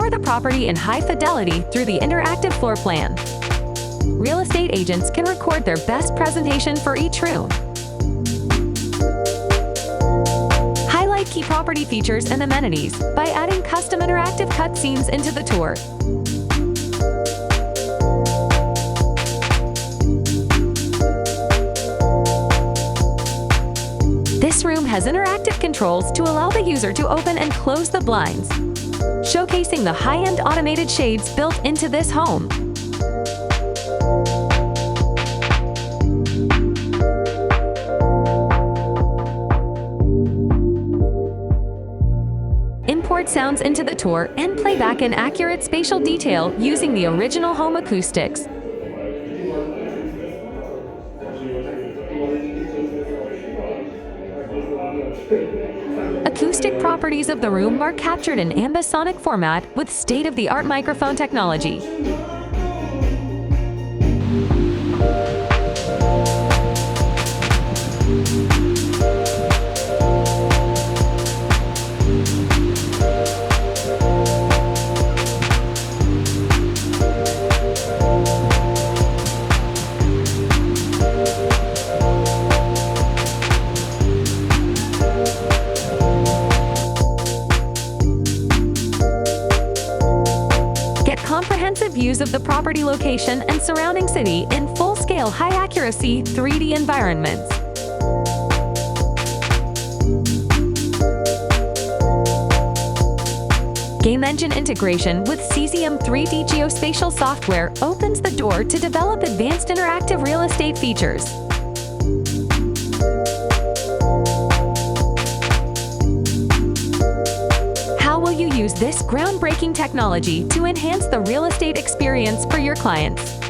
tour the property in high fidelity through the interactive floor plan. Real estate agents can record their best presentation for each room. Highlight key property features and amenities by adding custom interactive cutscenes into the tour. This room has interactive controls to allow the user to open and close the blinds, showcasing the high-end automated shades built into this home. Import sounds into the tour and play back in accurate spatial detail using the original home acoustics. Acoustic properties of the room are captured in ambisonic format with state-of-the-art microphone technology. Comprehensive views of the property location and surrounding city in full-scale, high-accuracy 3D environments. Game engine integration with Cesium 3D Geospatial software opens the door to develop advanced interactive real estate features. How will you use this groundbreaking technology to enhance the real estate experience for your clients?